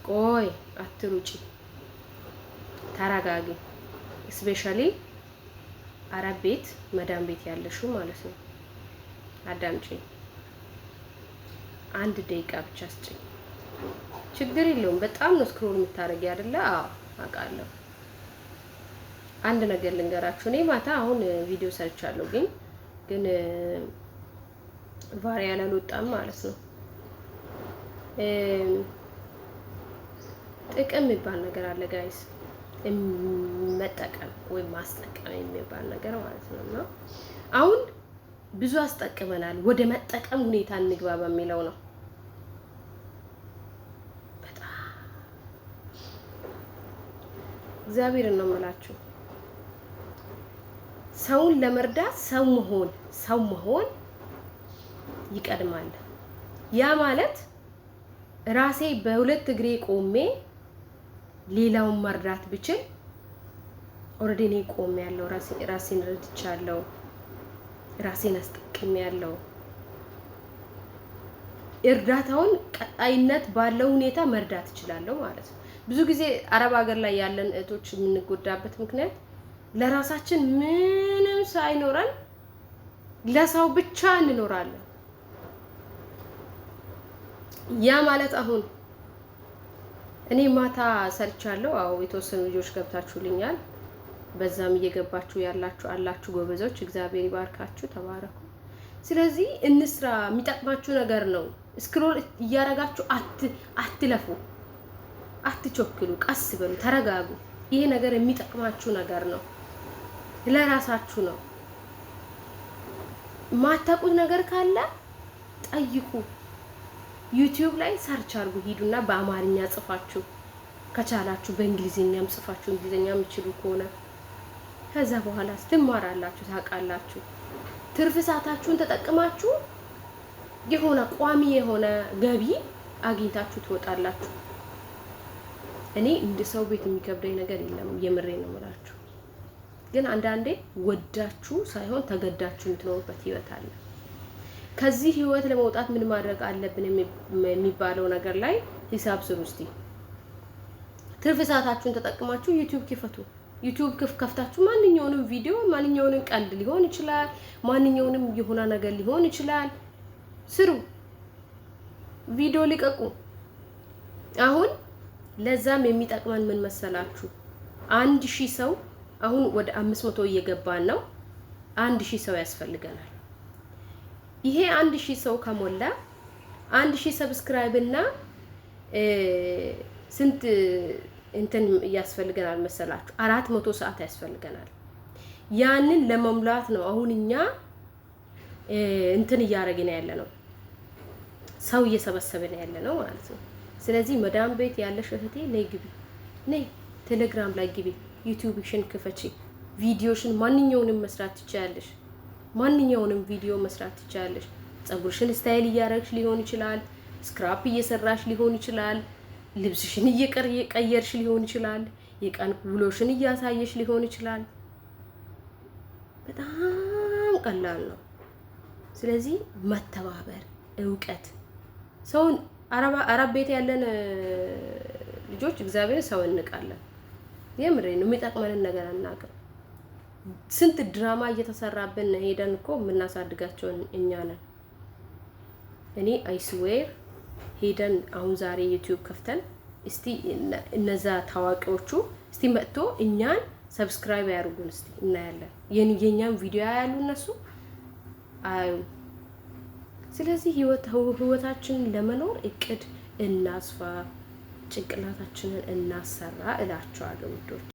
ቆይ አትሩጪ፣ ተረጋጊ። ስፔሻሊ አረብ ቤት መዳም ቤት ያለሽው ማለት ነው። አዳምጪ። አንድ ደቂቃ ብቻ ስጭኝ። ችግር የለውም። በጣም ነው ስክሮል የምታደርጊ አይደለ? አዎ አውቃለሁ። አንድ ነገር ልንገራችሁ። እኔ ማታ አሁን ቪዲዮ ሰርቻለሁ፣ ግን ቫይራል አልወጣም ማለት ነው። ጥቅም የሚባል ነገር አለ ጋይስ፣ መጠቀም ወይም ማስጠቀም የሚባል ነገር ማለት ነው። እና አሁን ብዙ አስጠቅመናል፣ ወደ መጠቀም ሁኔታ እንግባ በሚለው ነው። በጣም እግዚአብሔርን ነው የምላችሁ። ሰውን ለመርዳት ሰው መሆን ይቀድማል። ያ ማለት ራሴ በሁለት እግሬ ቆሜ ሌላውን መርዳት ብችል ኦልሬዲ እኔ ቆሜ ያለው ራሴን ረድቻለሁ፣ ራሴን አስጠቅሜያለሁ። እርዳታውን ቀጣይነት ባለው ሁኔታ መርዳት እችላለሁ ማለት ነው። ብዙ ጊዜ አረብ ሀገር ላይ ያለን እህቶች የምንጎዳበት ምክንያት ለራሳችን ምንም ሳይኖረን ለሰው ብቻ እንኖራለን። ያ ማለት አሁን እኔ ማታ ሰርቻለሁ። አዎ የተወሰኑ ልጆች ገብታችሁልኛል። በዛም እየገባችሁ ያላችሁ አላችሁ ጎበዞች፣ እግዚአብሔር ይባርካችሁ፣ ተባረኩ። ስለዚህ እንስራ፣ የሚጠቅማችሁ ነገር ነው። ስክሮል እያረጋችሁ አትለፉ፣ አትቸኩሉ፣ ቀስ በሉ፣ ተረጋጉ። ይሄ ነገር የሚጠቅማችሁ ነገር ነው፣ ለራሳችሁ ነው። ማታውቁት ነገር ካለ ጠይቁ። ዩቲዩብ ላይ ሰርች አድርጉ፣ ሂዱና በአማርኛ ጽፋችሁ ከቻላችሁ በእንግሊዝኛም ጽፋችሁ እንግሊዝኛ የምትችሉ ከሆነ ከዛ በኋላ ትማራላችሁ፣ ታውቃላችሁ። ትርፍ ሰዓታችሁን ተጠቅማችሁ የሆነ ቋሚ የሆነ ገቢ አግኝታችሁ ትወጣላችሁ። እኔ እንደ ሰው ቤት የሚከብደኝ ነገር የለም፣ የምሬ ነው የምላችሁ። ግን አንዳንዴ ወዳችሁ ሳይሆን ተገዳችሁ የምትኖሩበት ህይወት አለ። ከዚህ ህይወት ለመውጣት ምን ማድረግ አለብን የሚባለው ነገር ላይ ሂሳብ ስሩ እስቲ። ትርፍ ሰዓታችሁን ተጠቅማችሁ ዩቲዩብ ክፈቱ። ዩቲዩብ ከፍታችሁ ማንኛውንም ቪዲዮ፣ ማንኛውንም ቀልድ ሊሆን ይችላል፣ ማንኛውንም የሆነ ነገር ሊሆን ይችላል፣ ስሩ፣ ቪዲዮ ሊቀቁ። አሁን ለዛም የሚጠቅመን ምን መሰላችሁ? 1000 ሰው አሁን ወደ 500 እየገባን ነው። 1000 ሰው ያስፈልገናል። ይሄ 1000 ሰው ከሞላ 1000 ሰብስክራይብ እና ስንት እንትን ያስፈልገናል መሰላችሁ? 400 ሰዓት ያስፈልገናል። ያንን ለመሙላት ነው አሁን እኛ እንትን እያደረግን ያለ ነው፣ ሰው እየሰበሰብን ያለ ነው ማለት ነው። ስለዚህ መዳም ቤት ያለሽ እህቴ ነይ ግቢ፣ ነይ ቴሌግራም ላይ ግቢ፣ ዩቲዩብሽን ክፈቺ፣ ቪዲዮሽን ማንኛውንም መስራት ትችያለሽ። ማንኛውንም ቪዲዮ መስራት ትችያለሽ። ጸጉርሽን ስታይል እያደረግሽ ሊሆን ይችላል፣ ስክራፕ እየሰራሽ ሊሆን ይችላል፣ ልብስሽን እየቀየርሽ ሊሆን ይችላል፣ የቀን ውሎሽን እያሳየሽ ሊሆን ይችላል። በጣም ቀላል ነው። ስለዚህ መተባበር፣ እውቀት ሰውን አረብ ቤት ያለን ልጆች እግዚአብሔር ሰው እንቃለን። የምሬ ነው። የሚጠቅመንን ነገር አናውቅም። ስንት ድራማ እየተሰራብን ሄደን እኮ የምናሳድጋቸው እኛ ነን። እኔ አይስዌር ሄደን አሁን ዛሬ ዩቲዩብ ከፍተን እስቲ እነዛ ታዋቂዎቹ እስቲ መጥቶ እኛን ሰብስክራይብ ያርጉን እስቲ እናያለን። የኛን ቪዲዮ ያያሉ እነሱ አዩ። ስለዚህ ህይወታችንን ለመኖር እቅድ እናስፋ፣ ጭንቅላታችንን እናሰራ እላቸዋለሁ ውዶች።